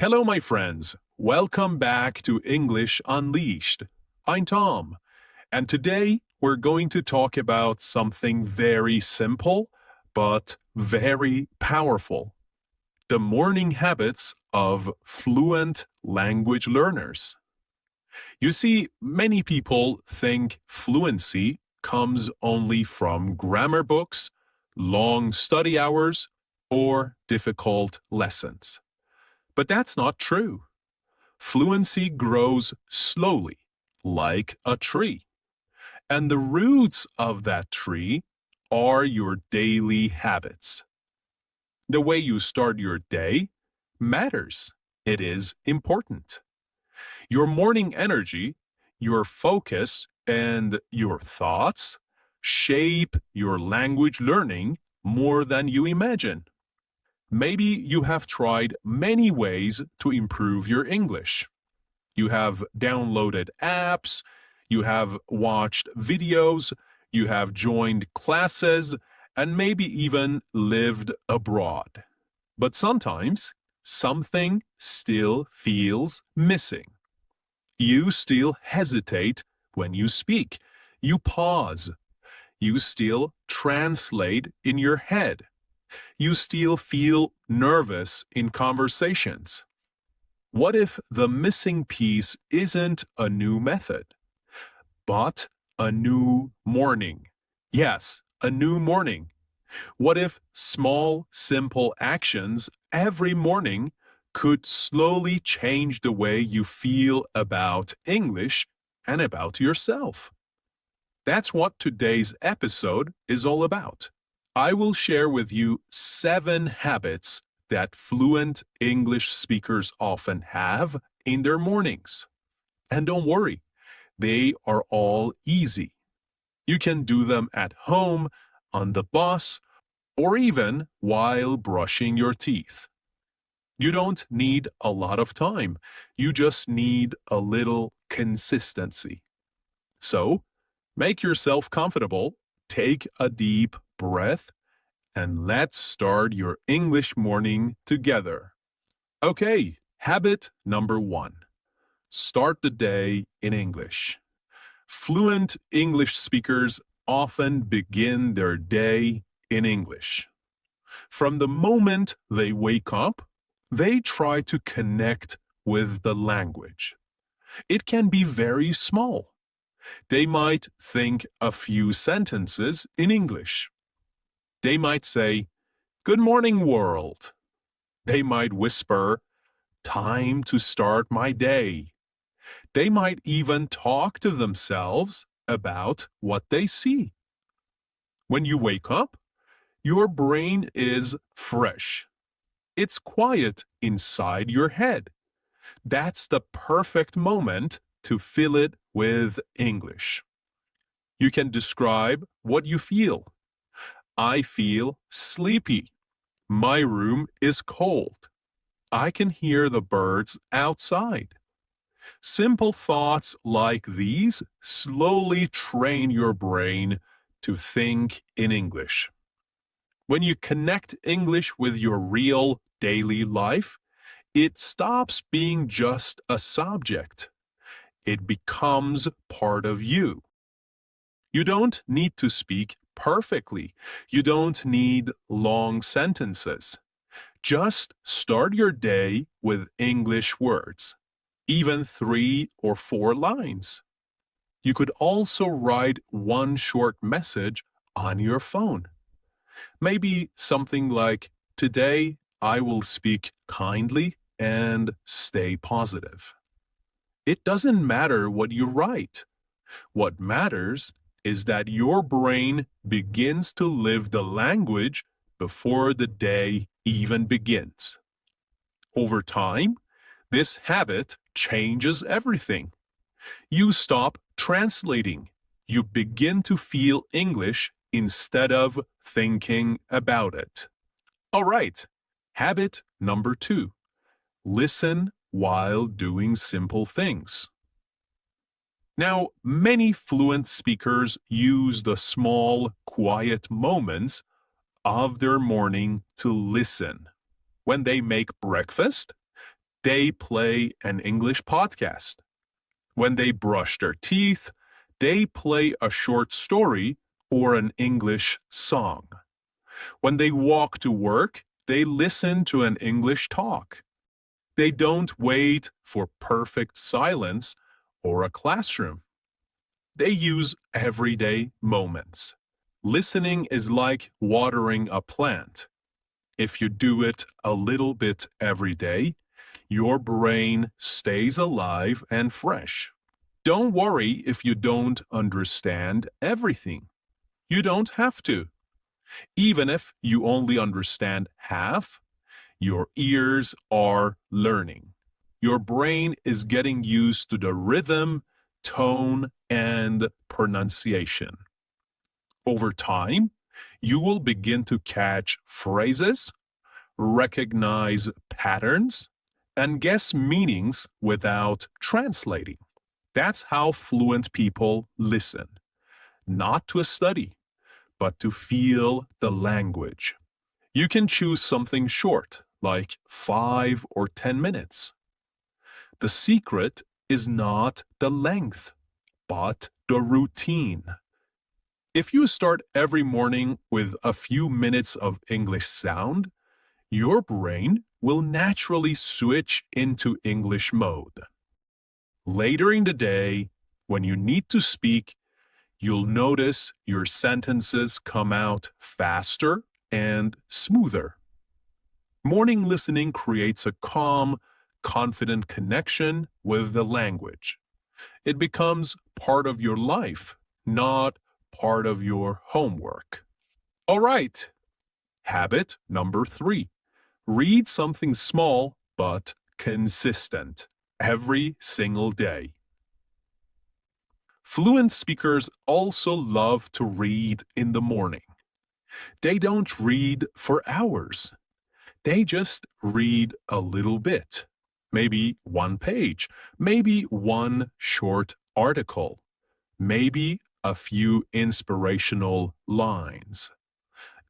Hello, my friends. Welcome back to English Unleashed. I'm Tom, and today we're going to talk about something very simple but very powerful: the morning habits of fluent language learners. You see, many people think fluency comes only from grammar books, long study hours, or difficult lessons. But that's not true. Fluency grows slowly, like a tree. And the roots of that tree are your daily habits. The way you start your day matters. It is important. Your morning energy, your focus, and your thoughts shape your language learning more than you imagine. Maybe you have tried many ways to improve your English. You have downloaded apps, you have watched videos, you have joined classes, and maybe even lived abroad. But sometimes something still feels missing. You still hesitate when you speak. You pause. You still translate in your head. You still feel nervous in conversations. What if the missing piece isn't a new method, but a new morning? Yes, a new morning. What if small, simple actions every morning could slowly change the way you feel about English and about yourself? That's what today's episode is all about. I will share with you 7 habits that fluent English speakers often have in their mornings. And don't worry, they are all easy. You can do them at home, on the bus, or even while brushing your teeth. You don't need a lot of time. You just need a little consistency. So, make yourself comfortable, take a deep breath, and let's start your English morning together. Okay, habit number 1. Start the day in English. Fluent English speakers often begin their day in English. From the moment they wake up, they try to connect with the language. It can be very small. They might think a few sentences in English. They might say, "Good morning, world." They might whisper, "Time to start my day." They might even talk to themselves about what they see. When you wake up, your brain is fresh. It's quiet inside your head. That's the perfect moment to fill it with English. You can describe what you feel. I feel sleepy. My room is cold. I can hear the birds outside. Simple thoughts like these slowly train your brain to think in English. When you connect English with your real daily life, it stops being just a subject. It becomes part of you. You don't need to speak perfectly. You don't need long sentences. Just start your day with English words, even 3 or 4 lines. You could also write one short message on your phone. Maybe something like, "Today I will speak kindly and stay positive." It doesn't matter what you write. What matters is that your brain begins to live the language before the day even begins. Over time, this habit changes everything. You stop translating. You begin to feel English instead of thinking about it. All right, habit number 2. Listen while doing simple things. Now, many fluent speakers use the small, quiet moments of their morning to listen. When they make breakfast, they play an English podcast. When they brush their teeth, they play a short story or an English song. When they walk to work, they listen to an English talk. They don't wait for perfect silence or a classroom. They use everyday moments. Listening is like watering a plant. If you do it a little bit every day, your brain stays alive and fresh. Don't worry if you don't understand everything. You don't have to. Even if you only understand half, your ears are learning. Your brain is getting used to the rhythm, tone, and pronunciation. Over time, you will begin to catch phrases, recognize patterns, and guess meanings without translating. That's how fluent people listen, not to a study, but to feel the language. You can choose something short, like 5 or 10 minutes. The secret is not the length, but the routine. If you start every morning with a few minutes of English sound, your brain will naturally switch into English mode. Later in the day, when you need to speak, you'll notice your sentences come out faster and smoother. Morning listening creates a calm, confident connection with the language. It becomes part of your life, not part of your homework. All right. Habit number 3. Read something small but consistent every single day. Fluent speakers also love to read in the morning. They don't read for hours. They just read a little bit. Maybe one page, maybe one short article, maybe a few inspirational lines,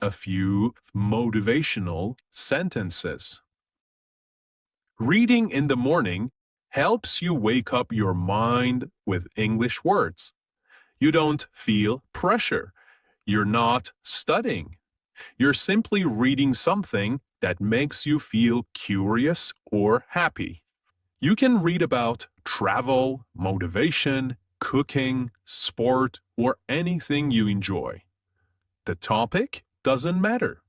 a few motivational sentences. Reading in the morning helps you wake up your mind with English words. You don't feel pressure. You're not studying. You're simply reading something that makes you feel curious or happy. You can read about travel, motivation, cooking, sport, or anything you enjoy. The topic doesn't matter.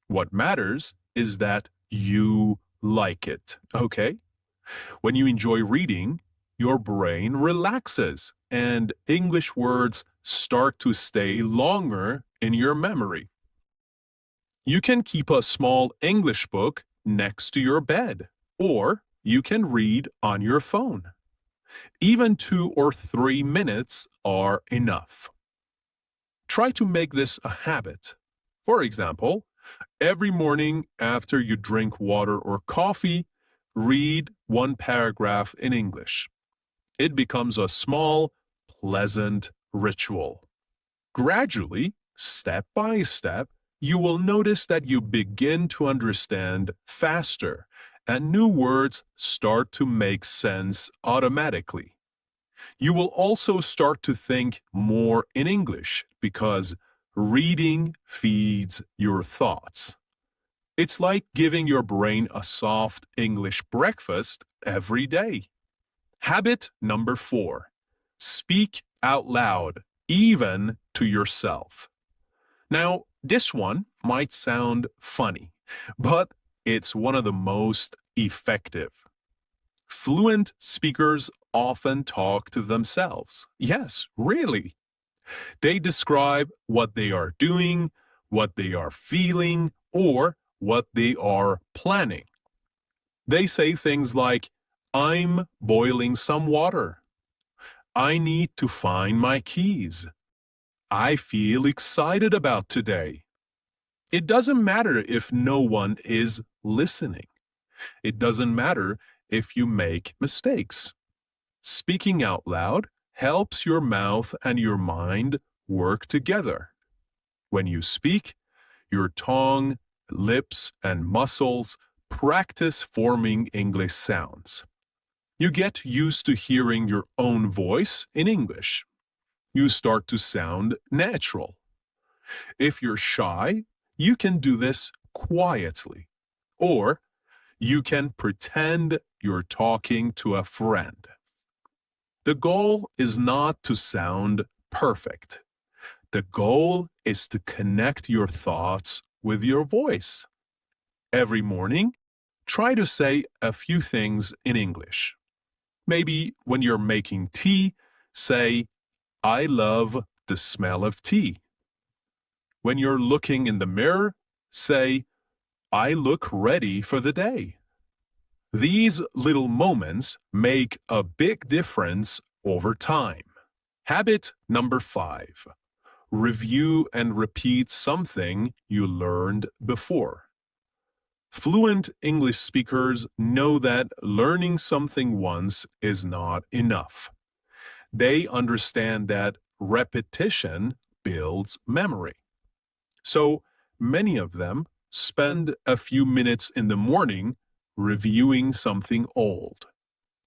What matters is that you like it, okay? When you enjoy reading, your brain relaxes and English words start to stay longer in your memory. You can keep a small English book next to your bed, or you can read on your phone. Even 2 or 3 minutes are enough. Try to make this a habit. For example, every morning after you drink water or coffee, read one paragraph in English. It becomes a small, pleasant ritual. Gradually, step by step, you will notice that you begin to understand faster and new words start to make sense automatically. You will also start to think more in English because reading feeds your thoughts. It's like giving your brain a soft English breakfast every day. Habit number 4. Speak out loud, even to yourself. Now, this one might sound funny, but it's one of the most effective. Fluent speakers often talk to themselves. Yes, really. They describe what they are doing, what they are feeling, or what they are planning. They say things like, I'm boiling some water. I need to find my keys. I feel excited about today. It doesn't matter if no one is listening. It doesn't matter if you make mistakes. Speaking out loud helps your mouth and your mind work together. When you speak, your tongue, lips, and muscles practice forming English sounds. You get used to hearing your own voice in English. You start to sound natural. If you're shy, you can do this quietly. Or you can pretend you're talking to a friend. The goal is not to sound perfect. The goal is to connect your thoughts with your voice. Every morning, try to say a few things in English. Maybe when you're making tea, say, I love the smell of tea. When you're looking in the mirror, say, I look ready for the day. These little moments make a big difference over time. Habit number 5. Review and repeat something you learned before. Fluent English speakers know that learning something once is not enough. They understand that repetition builds memory. So many of them spend a few minutes in the morning reviewing something old.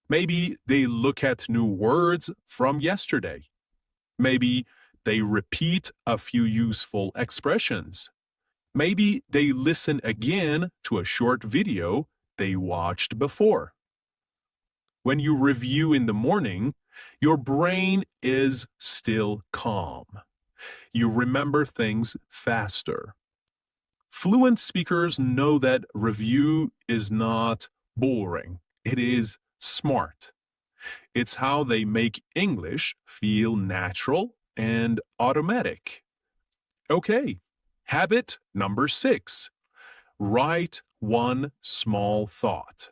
Maybe they look at new words from yesterday. Maybe they repeat a few useful expressions. Maybe they listen again to a short video they watched before. When you review in the morning, your brain is still calm. You remember things faster. Fluent speakers know that review is not boring. It is smart. It's how they make English feel natural and automatic. Okay, habit number 6. Write one small thought.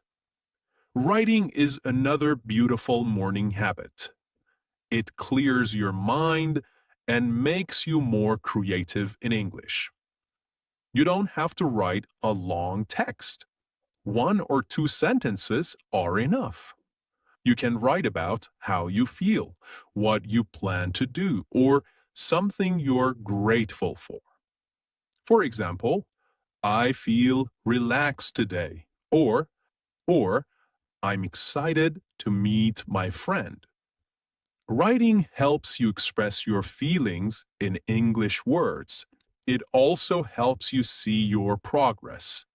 Writing is another beautiful morning habit. It clears your mind and makes you more creative in English. You don't have to write a long text. 1 or 2 sentences are enough. You can write about how you feel, what you plan to do, or something you're grateful for. For example, I feel relaxed today, or I'm excited to meet my friend. Writing helps you express your feelings in English words. It also helps you see your progress.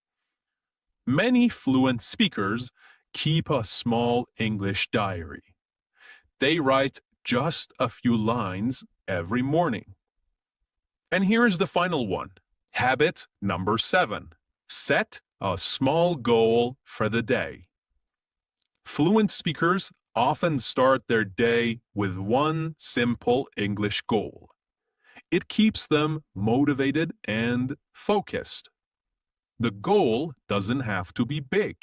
Many fluent speakers keep a small English diary. They write just a few lines every morning. And here's the final one. Habit number 7. Set a small goal for the day. Fluent speakers often start their day with one simple English goal. It keeps them motivated and focused. The goal doesn't have to be big.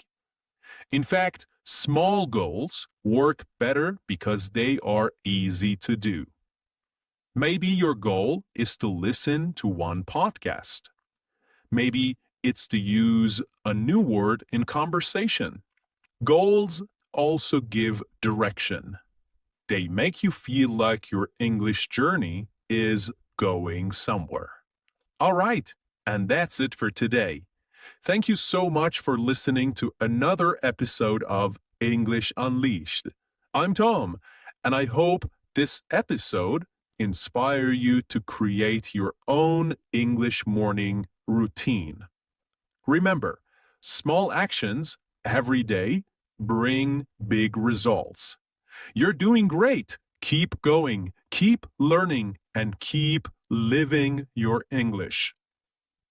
In fact, small goals work better because they are easy to do. Maybe your goal is to listen to one podcast. Maybe it's to use a new word in conversation. Goals also give direction. They make you feel like your English journey is going somewhere. All right, and that's it for today. Thank you so much for listening to another episode of English Unleashed. I'm Tom, and I hope this episode inspire you to create your own English morning routine. Remember, small actions every day bring big results. You're doing great. Keep going, keep learning, and keep living your English.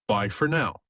Bye for now.